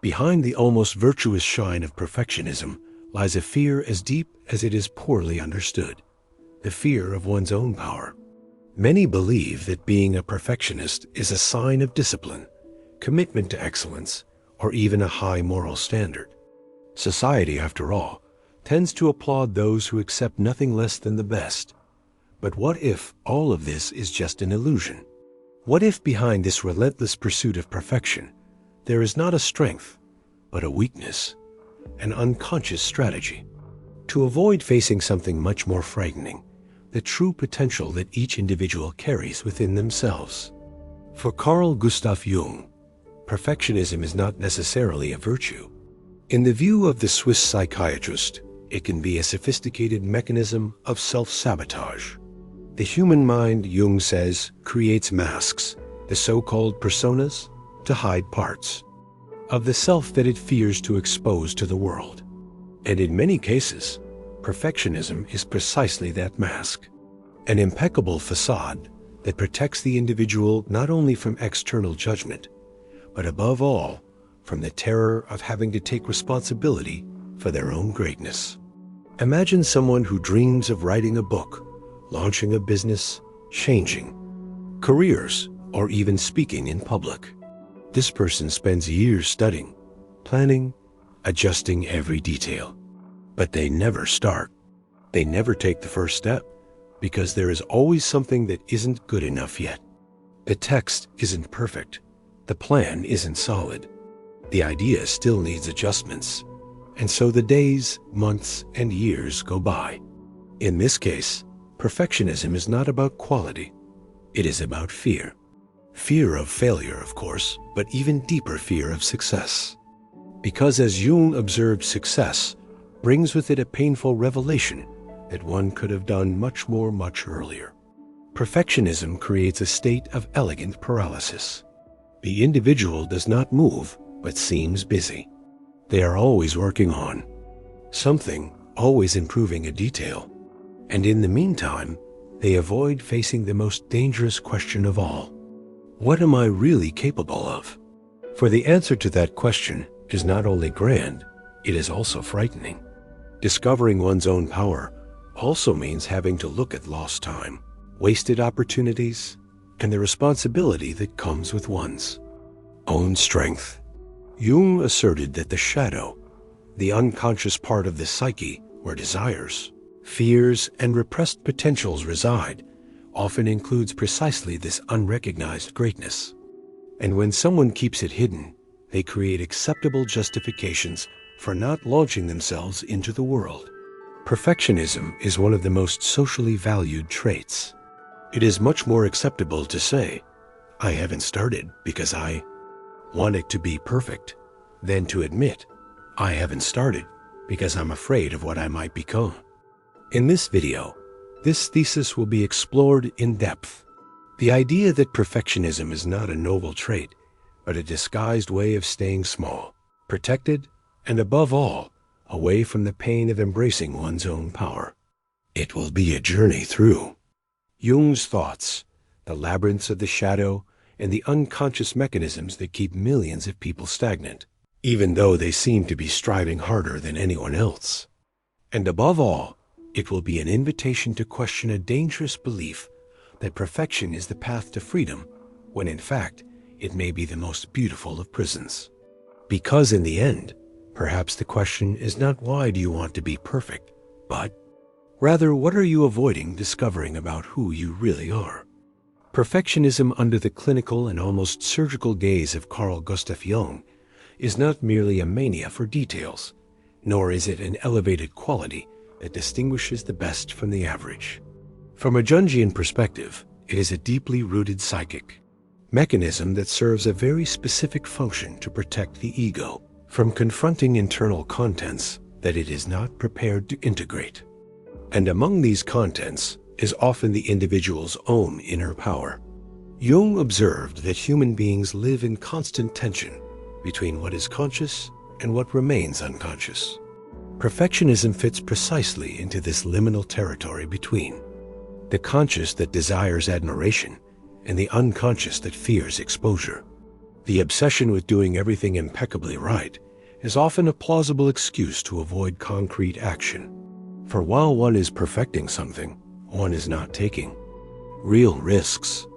Behind the almost virtuous shine of perfectionism lies a fear as deep as it is poorly understood, the fear of one's own power. Many believe that being a perfectionist is a sign of discipline, commitment to excellence, or even a high moral standard. Society, after all, tends to applaud those who accept nothing less than the best. But what if all of this is just an illusion? What if behind this relentless pursuit of perfection, there is not a strength, but a weakness, an unconscious strategy? To avoid facing something much more frightening, the true potential that each individual carries within themselves. For Carl Jung, perfectionism is not necessarily a virtue. In the view of the Swiss psychiatrist, it can be a sophisticated mechanism of self-sabotage. The human mind, Jung says, creates masks, the so-called personas, to hide parts of the self that it fears to expose to the world. And in many cases, perfectionism is precisely that mask, an impeccable facade that protects the individual not only from external judgment, but above all, from the terror of having to take responsibility for their own greatness. Imagine someone who dreams of writing a book, launching a business, changing careers, or even speaking in public. This person spends years studying, planning, adjusting every detail. But they never start. They never take the first step, because there is always something that isn't good enough yet. The text isn't perfect. The plan isn't solid. The idea still needs adjustments. And so the days, months, and years go by. In this case, perfectionism is not about quality. It is about fear. Fear of failure, of course, but even deeper fear of success. Because as Jung observed, success brings with it a painful revelation that one could have done much more much earlier. Perfectionism creates a state of elegant paralysis. The individual does not move, but seems busy. They are always working on something, always improving a detail. And in the meantime, they avoid facing the most dangerous question of all. What am I really capable of? For the answer to that question is not only grand, it is also frightening. Discovering one's own power also means having to look at lost time, wasted opportunities, and the responsibility that comes with one's own strength. Jung asserted that the shadow, the unconscious part of the psyche where desires, fears, and repressed potentials reside, often includes precisely this unrecognized greatness. And when someone keeps it hidden, they create acceptable justifications for not launching themselves into the world. Perfectionism is one of the most socially valued traits. It is much more acceptable to say, "I haven't started because I want it to be perfect," than to admit, "I haven't started because I'm afraid of what I might become." In this video, this thesis will be explored in depth. The idea that perfectionism is not a noble trait, but a disguised way of staying small, protected, and above all, away from the pain of embracing one's own power. It will be a journey through Jung's thoughts, the labyrinths of the shadow, and the unconscious mechanisms that keep millions of people stagnant, even though they seem to be striving harder than anyone else. And above all, it will be an invitation to question a dangerous belief that perfection is the path to freedom, when in fact, it may be the most beautiful of prisons. Because in the end, perhaps the question is not why do you want to be perfect, but rather what are you avoiding discovering about who you really are? Perfectionism under the clinical and almost surgical gaze of Carl Jung is not merely a mania for details, nor is it an elevated quality that distinguishes the best from the average. From a Jungian perspective, it is a deeply rooted psychic mechanism that serves a very specific function to protect the ego from confronting internal contents that it is not prepared to integrate. And among these contents is often the individual's own inner power. Jung observed that human beings live in constant tension between what is conscious and what remains unconscious. Perfectionism fits precisely into this liminal territory between the conscious that desires admiration and the unconscious that fears exposure. The obsession with doing everything impeccably right is often a plausible excuse to avoid concrete action. For while one is perfecting something, one is not taking real risks.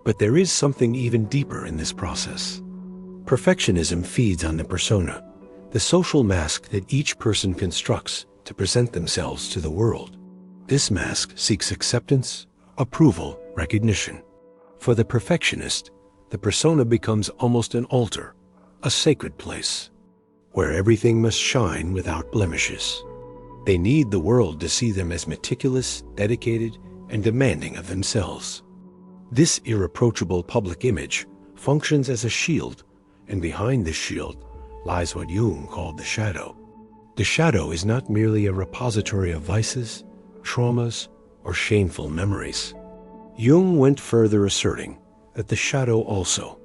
But there is something even deeper in this process. Perfectionism feeds on the persona, the social mask that each person constructs to present themselves to the world. This mask seeks acceptance, approval, recognition. For the perfectionist, the persona becomes almost an altar, a sacred place, where everything must shine without blemishes. They need the world to see them as meticulous, dedicated, and demanding of themselves. This irreproachable public image functions as a shield, and behind this shield lies what Jung called the shadow. The shadow is not merely a repository of vices, traumas, or shameful memories. Jung went further, asserting that the shadow also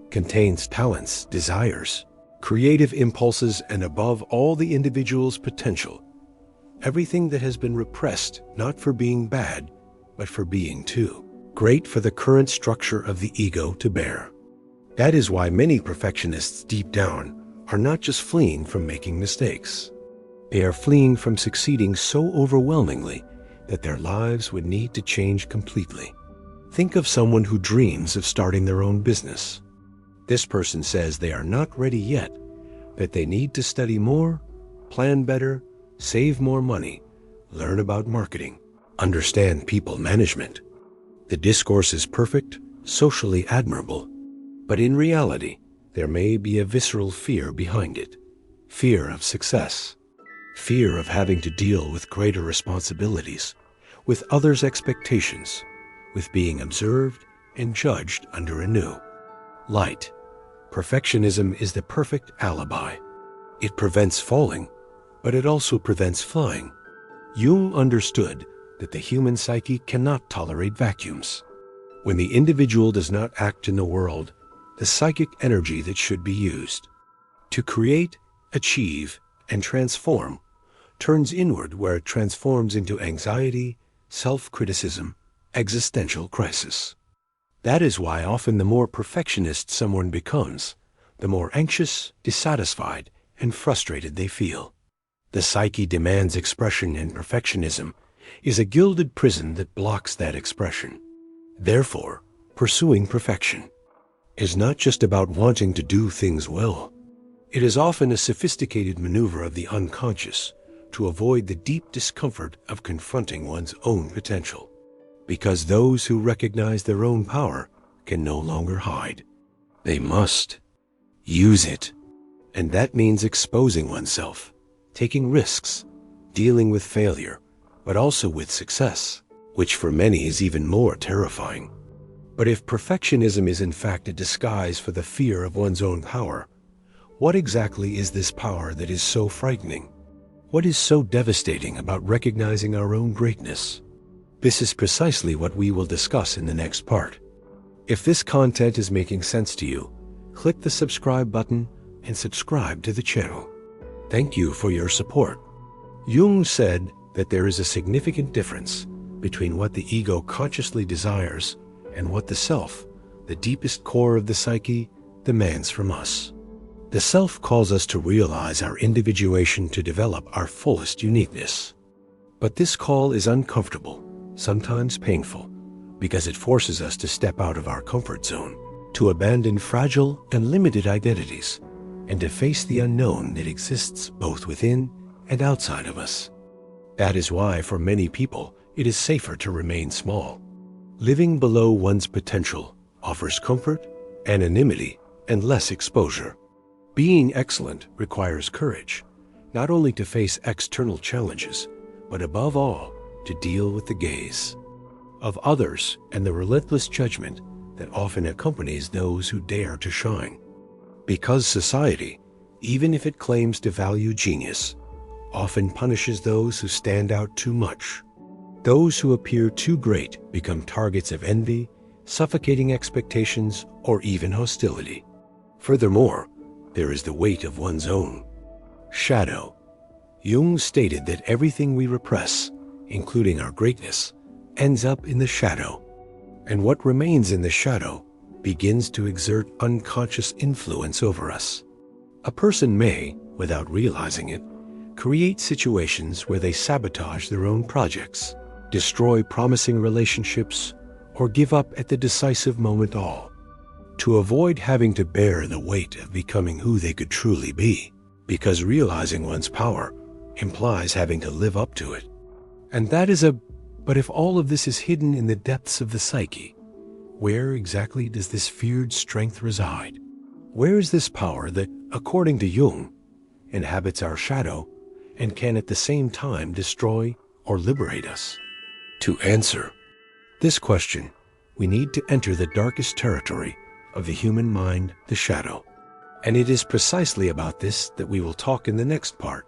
contains talents, desires, creative impulses, and above all, the individual's potential. Everything that has been repressed, not for being bad, but for being too great for the current structure of the ego to bear. That is why many perfectionists deep down are not just fleeing from making mistakes. They are fleeing from succeeding so overwhelmingly that their lives would need to change completely. Think of someone who dreams of starting their own business. This person says they are not ready yet, that they need to study more, plan better, save more money, learn about marketing, understand people management. The discourse is perfect, socially admirable, but in reality, there may be a visceral fear behind it. Fear of success, fear of having to deal with greater responsibilities, with others' expectations, with being observed and judged under a new light. Perfectionism is the perfect alibi. It prevents falling, but it also prevents flying. Jung understood that the human psyche cannot tolerate vacuums. When the individual does not act in the world, the psychic energy that should be used to create, achieve, and transform turns inward, where it transforms into anxiety, self-criticism, existential crisis. That is why often the more perfectionist someone becomes, the more anxious, dissatisfied, and frustrated they feel. The psyche demands expression, and perfectionism is a gilded prison that blocks that expression. Therefore, pursuing perfection is not just about wanting to do things well. It is often a sophisticated maneuver of the unconscious to avoid the deep discomfort of confronting one's own potential. Because those who recognize their own power can no longer hide. They must use it. And that means exposing oneself, taking risks, dealing with failure, but also with success, which for many is even more terrifying. But if perfectionism is in fact a disguise for the fear of one's own power, what exactly is this power that is so frightening? What is so devastating about recognizing our own greatness? This is precisely what we will discuss in the next part. If this content is making sense to you, click the subscribe button and subscribe to the channel. Thank you for your support. Jung said that there is a significant difference between what the ego consciously desires and what the self, the deepest core of the psyche, demands from us. The self calls us to realize our individuation, to develop our fullest uniqueness. But this call is uncomfortable, sometimes painful, because it forces us to step out of our comfort zone, to abandon fragile and limited identities, and to face the unknown that exists both within and outside of us. That is why, for many people, it is safer to remain small. Living below one's potential offers comfort, anonymity, and less exposure. Being excellent requires courage, not only to face external challenges, but above all, to deal with the gaze of others and the relentless judgment that often accompanies those who dare to shine. Because society, even if it claims to value genius, often punishes those who stand out too much. Those who appear too great become targets of envy, suffocating expectations, or even hostility. Furthermore, there is the weight of one's own shadow. Jung stated that everything we repress, including our greatness, ends up in the shadow. And what remains in the shadow begins to exert unconscious influence over us. A person may, without realizing it, create situations where they sabotage their own projects, destroy promising relationships, or give up at the decisive moment all, to avoid having to bear the weight of becoming who they could truly be, because realizing one's power implies having to live up to it. And that is but if all of this is hidden in the depths of the psyche, where exactly does this feared strength reside? Where is this power that, according to Jung, inhabits our shadow and can at the same time destroy or liberate us? To answer this question, we need to enter the darkest territory of the human mind, the shadow. And it is precisely about this that we will talk in the next part.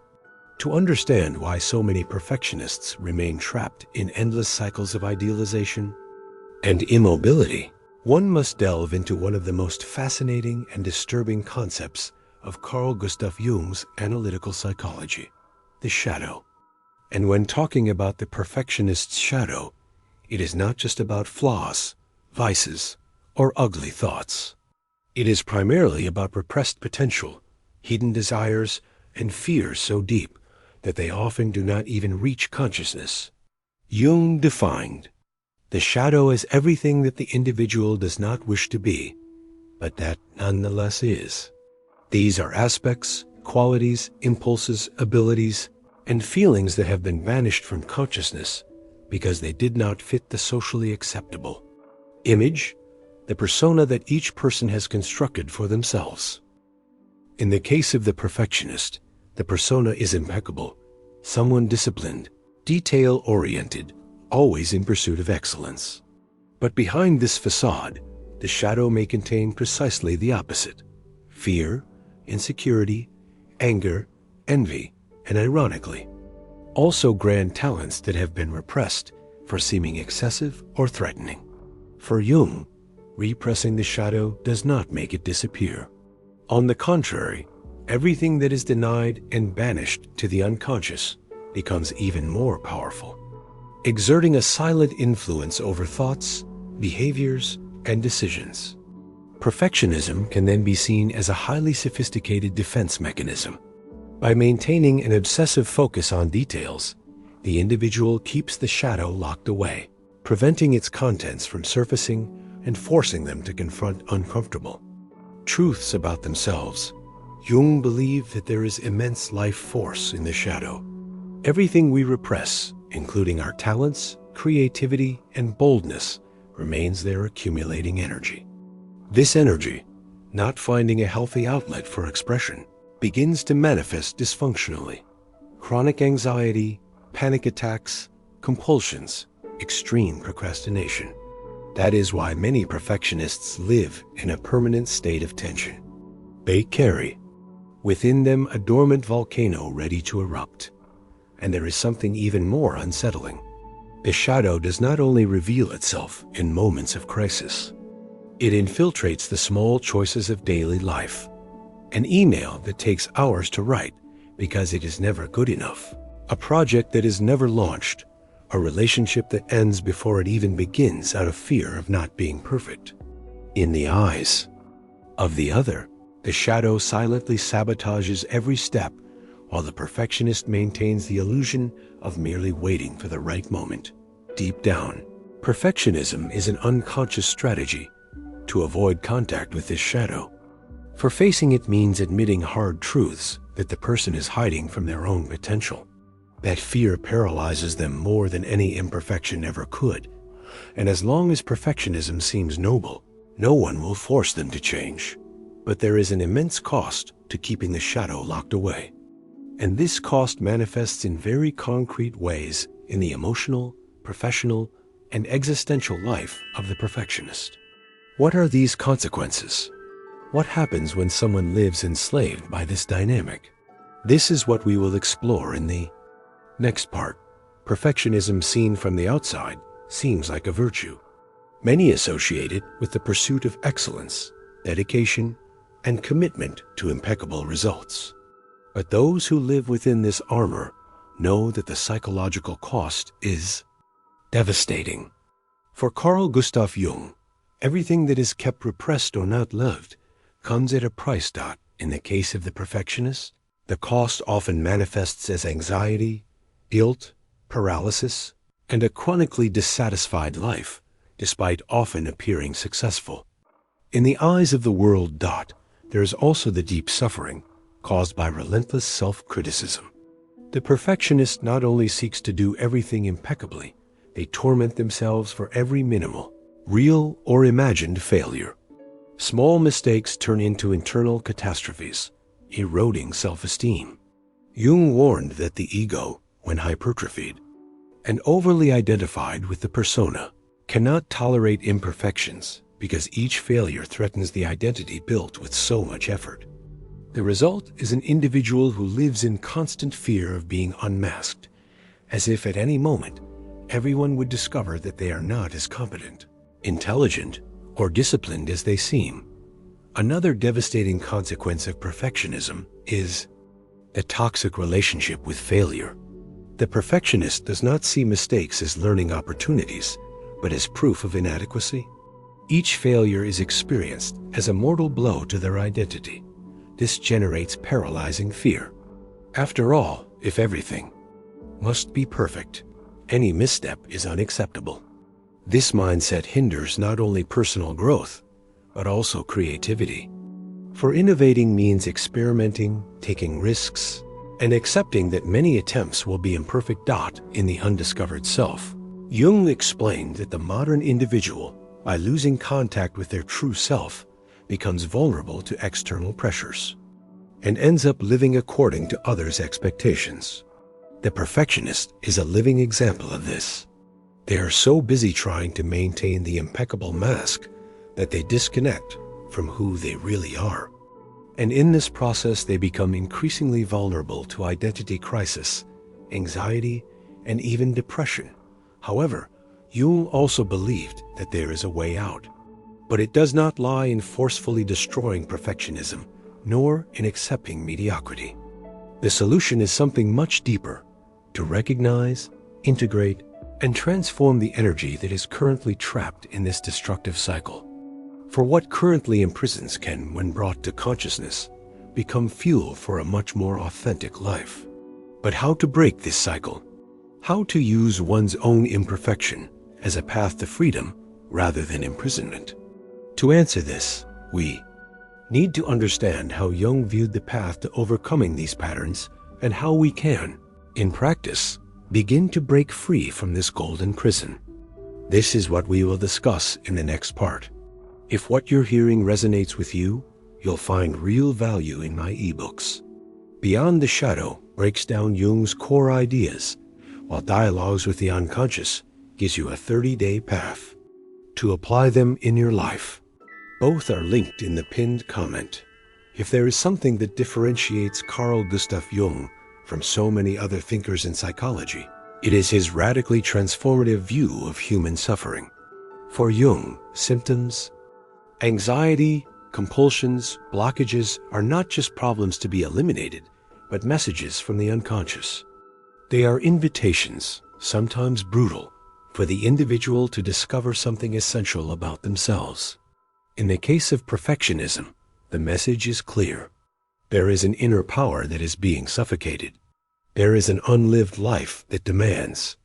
To understand why so many perfectionists remain trapped in endless cycles of idealization and immobility, one must delve into one of the most fascinating and disturbing concepts of Carl Gustav Jung's analytical psychology, the shadow. And when talking about the perfectionist's shadow, it is not just about flaws, vices, or ugly thoughts. It is primarily about repressed potential, hidden desires, and fears so deep that they often do not even reach consciousness. Jung defined the shadow as everything that the individual does not wish to be, but that nonetheless is. These are aspects, qualities, impulses, abilities, and feelings that have been banished from consciousness because they did not fit the socially acceptable image, the persona that each person has constructed for themselves. In the case of the perfectionist, the persona is impeccable, someone disciplined, detail-oriented, always in pursuit of excellence. But behind this facade, the shadow may contain precisely the opposite: fear, insecurity, anger, envy, and ironically, also grand talents that have been repressed for seeming excessive or threatening. For Jung, repressing the shadow does not make it disappear. On the contrary, everything that is denied and banished to the unconscious becomes even more powerful, exerting a silent influence over thoughts, behaviors, and decisions. Perfectionism can then be seen as a highly sophisticated defense mechanism. By maintaining an obsessive focus on details, the individual keeps the shadow locked away, preventing its contents from surfacing and forcing them to confront uncomfortable truths about themselves. Jung believed that there is immense life force in the shadow. Everything we repress, including our talents, creativity, and boldness, remains there accumulating energy. This energy, not finding a healthy outlet for expression, begins to manifest dysfunctionally. Chronic anxiety, panic attacks, compulsions, extreme procrastination. That is why many perfectionists live in a permanent state of tension. They carry within them a dormant volcano ready to erupt. And there is something even more unsettling. The shadow does not only reveal itself in moments of crisis. It infiltrates the small choices of daily life. An email that takes hours to write because it is never good enough. A project that is never launched. A relationship that ends before it even begins out of fear of not being perfect. In the eyes of the other, the shadow silently sabotages every step, while the perfectionist maintains the illusion of merely waiting for the right moment. Deep down, perfectionism is an unconscious strategy to avoid contact with this shadow. For facing it means admitting hard truths that the person is hiding from their own potential. That fear paralyzes them more than any imperfection ever could. And as long as perfectionism seems noble, no one will force them to change. But there is an immense cost to keeping the shadow locked away. And this cost manifests in very concrete ways in the emotional, professional, and existential life of the perfectionist. What are these consequences? What happens when someone lives enslaved by this dynamic? This is what we will explore in the next part. Perfectionism seen from the outside seems like a virtue. Many associate it with the pursuit of excellence, dedication, and commitment to impeccable results. But those who live within this armor know that the psychological cost is devastating. For Carl Gustav Jung, Everything that is kept repressed or not loved comes at a price. In the case of the perfectionist, the cost often manifests as anxiety, guilt, paralysis, and a chronically dissatisfied life, despite often appearing successful. In the eyes of the world, there is also the deep suffering caused by relentless self-criticism. The perfectionist not only seeks to do everything impeccably, they torment themselves for every minimal, real or imagined failure. Small mistakes turn into internal catastrophes, eroding self-esteem. Jung warned that the ego, when hypertrophied and overly identified with the persona, cannot tolerate imperfections because each failure threatens the identity built with so much effort. The result is an individual who lives in constant fear of being unmasked, as if at any moment everyone would discover that they are not as competent, intelligent, or disciplined as they seem. Another devastating consequence of perfectionism is the toxic relationship with failure. The perfectionist does not see mistakes as learning opportunities, but as proof of inadequacy. Each failure is experienced as a mortal blow to their identity. This generates paralyzing fear. After all, if everything must be perfect, any misstep is unacceptable. This mindset hinders not only personal growth, but also creativity. For innovating means experimenting, taking risks, and accepting that many attempts will be imperfect. In the undiscovered self, Jung explained that the modern individual, by losing contact with their true self, becomes vulnerable to external pressures and ends up living according to others' expectations. The perfectionist is a living example of this. They are so busy trying to maintain the impeccable mask that they disconnect from who they really are. And in this process, they become increasingly vulnerable to identity crisis, anxiety, and even depression. However, Jung also believed that there is a way out. But it does not lie in forcefully destroying perfectionism, nor in accepting mediocrity. The solution is something much deeper: to recognize, integrate, and transform the energy that is currently trapped in this destructive cycle. For what currently imprisons can, when brought to consciousness, become fuel for a much more authentic life. But how to break this cycle? How to use one's own imperfection as a path to freedom rather than imprisonment? To answer this, we need to understand how Jung viewed the path to overcoming these patterns and how we can, in practice, begin to break free from this golden prison. This is what we will discuss in the next part. If what you're hearing resonates with you, you'll find real value in my ebooks. Beyond the Shadow breaks down Jung's core ideas, while Dialogues with the Unconscious gives you a 30-day path to apply them in your life. Both are linked in the pinned comment. If there is something that differentiates Carl Gustav Jung from so many other thinkers in psychology, it is his radically transformative view of human suffering. For Jung, symptoms, anxiety, compulsions, blockages are not just problems to be eliminated, but messages from the unconscious. They are invitations, sometimes brutal, for the individual to discover something essential about themselves. In the case of perfectionism, the message is clear. There is an inner power that is being suffocated. There is an unlived life that demands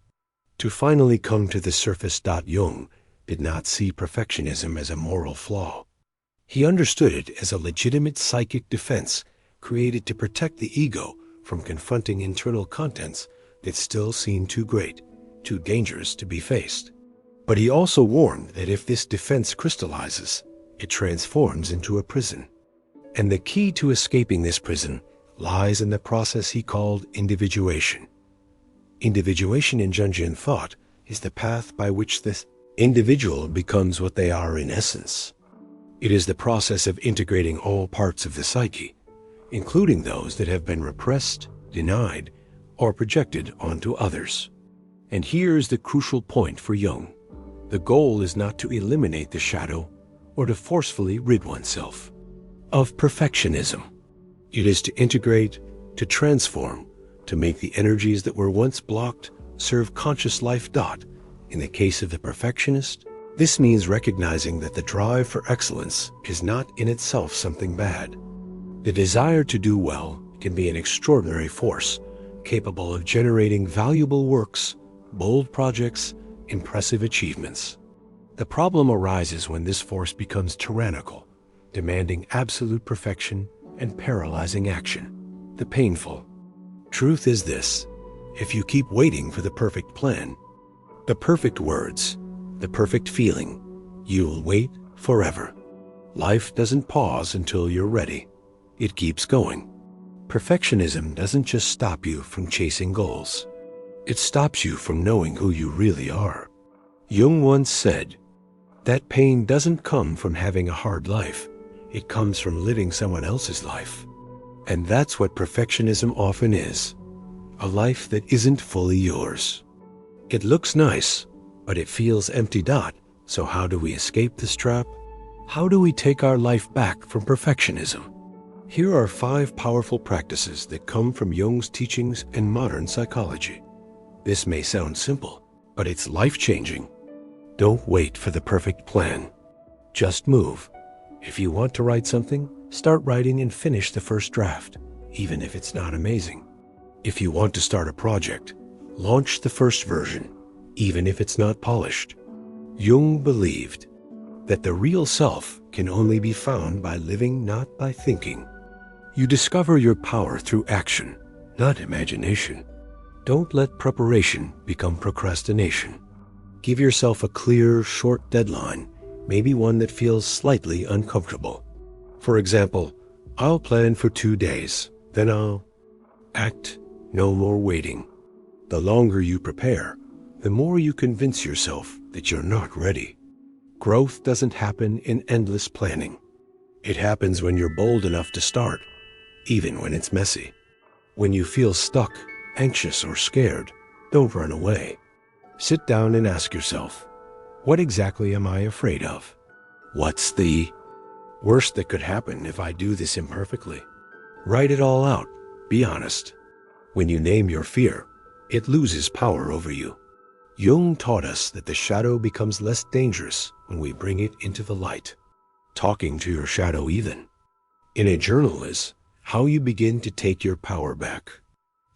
to finally come to the surface. Jung did not see perfectionism as a moral flaw. He understood it as a legitimate psychic defense created to protect the ego from confronting internal contents that still seemed too great, too dangerous to be faced. But he also warned that if this defense crystallizes, it transforms into a prison. And the key to escaping this prison lies in the process he called individuation. Individuation in Jungian thought is the path by which this individual becomes what they are in essence. It is the process of integrating all parts of the psyche, including those that have been repressed, denied, or projected onto others. And here is the crucial point for Jung. The goal is not to eliminate the shadow or to forcefully rid oneself of perfectionism. It is to integrate, to transform, to make the energies that were once blocked serve conscious life. In the case of the perfectionist, This means recognizing that the drive for excellence is not in itself something bad. The desire to do well can be an extraordinary force, capable of generating valuable works, bold projects, impressive achievements. The problem arises when this force becomes tyrannical, demanding absolute perfection and paralyzing action. The painful truth is this: if you keep waiting for the perfect plan, the perfect words, the perfect feeling, you'll wait forever. Life doesn't pause until you're ready. It keeps going. Perfectionism doesn't just stop you from chasing goals. It stops you from knowing who you really are. Jung once said that pain doesn't come from having a hard life. It comes from living someone else's life. And that's what perfectionism often is: a life that isn't fully yours. It looks nice, but it feels empty. So how do we escape this trap? How do we take our life back from perfectionism? Here are 5 powerful practices that come from Jung's teachings and modern psychology. This may sound simple, but it's life-changing. Don't wait for the perfect plan. Just move. If you want to write something, start writing and finish the first draft, even if it's not amazing. If you want to start a project, launch the first version, even if it's not polished. Jung believed that the real self can only be found by living, not by thinking. You discover your power through action, not imagination. Don't let preparation become procrastination. Give yourself a clear, short deadline, maybe one that feels slightly uncomfortable. For example, I'll plan for 2 days, then I'll act. No more waiting. The longer you prepare, the more you convince yourself that you're not ready. Growth doesn't happen in endless planning. It happens when you're bold enough to start, even when it's messy. When you feel stuck, anxious, or scared, don't run away. Sit down and ask yourself, what exactly am I afraid of? What's the worst that could happen if I do this imperfectly? Write it all out. Be honest. When you name your fear, it loses power over you. Jung taught us that the shadow becomes less dangerous when we bring it into the light. Talking to your shadow even in a journal is how you begin to take your power back.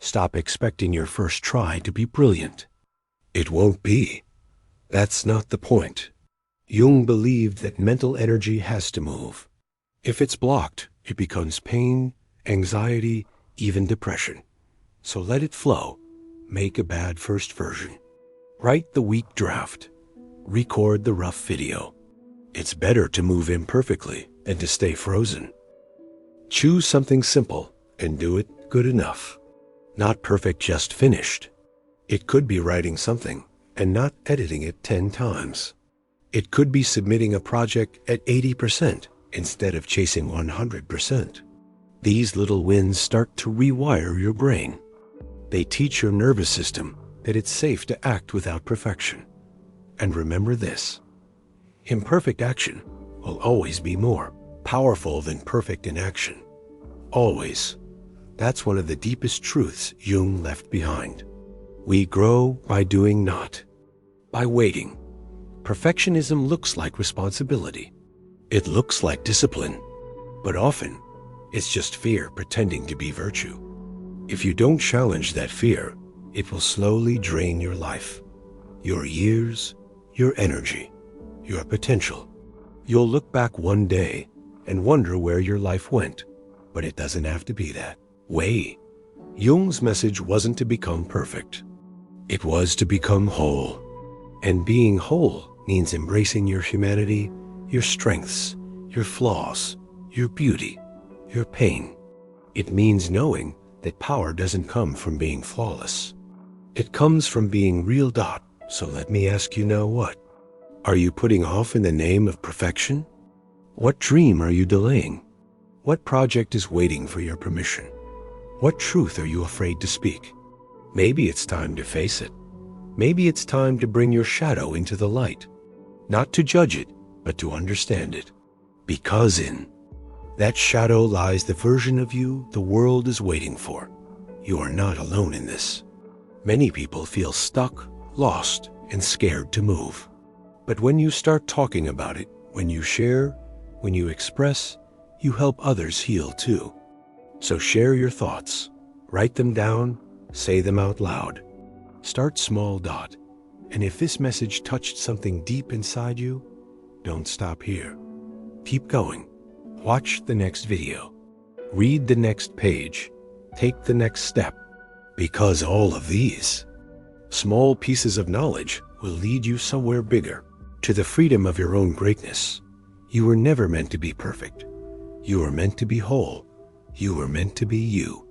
Stop expecting your first try to be brilliant. It won't be. That's not the point. Jung believed that mental energy has to move. If it's blocked, it becomes pain, anxiety, even depression. So let it flow. Make a bad first version. Write the weak draft. Record the rough video. It's better to move imperfectly than to stay frozen. Choose something simple and do it good enough. Not perfect, just finished. It could be writing something and not editing it 10 times. It could be submitting a project at 80% instead of chasing 100%. These little wins start to rewire your brain. They teach your nervous system that it's safe to act without perfection. And remember this: imperfect action will always be more powerful than perfect inaction. Always. That's one of the deepest truths Jung left behind. We grow by doing, not by waiting. Perfectionism looks like responsibility. It looks like discipline. But often, it's just fear pretending to be virtue. If you don't challenge that fear, it will slowly drain your life, your years, your energy, your potential. You'll look back one day and wonder where your life went, but it doesn't have to be that way. Jung's message wasn't to become perfect. It was to become whole. And being whole means embracing your humanity, your strengths, your flaws, your beauty, your pain. It means knowing that power doesn't come from being flawless. It comes from being real. So let me ask you now, what are you putting off in the name of perfection? What dream are you delaying? What project is waiting for your permission? What truth are you afraid to speak? Maybe it's time to face it. Maybe it's time to bring your shadow into the light. Not to judge it, but to understand it. Because in that shadow lies the version of you the world is waiting for. You are not alone in this. Many people feel stuck, lost, and scared to move. But when you start talking about it, when you share, when you express, you help others heal too. So share your thoughts, write them down, say them out loud. Start small. And if this message touched something deep inside you, don't stop here. Keep going. Watch the next video. Read the next page. Take the next step. Because all of these small pieces of knowledge will lead you somewhere bigger, to the freedom of your own greatness. You were never meant to be perfect. You were meant to be whole. You were meant to be you.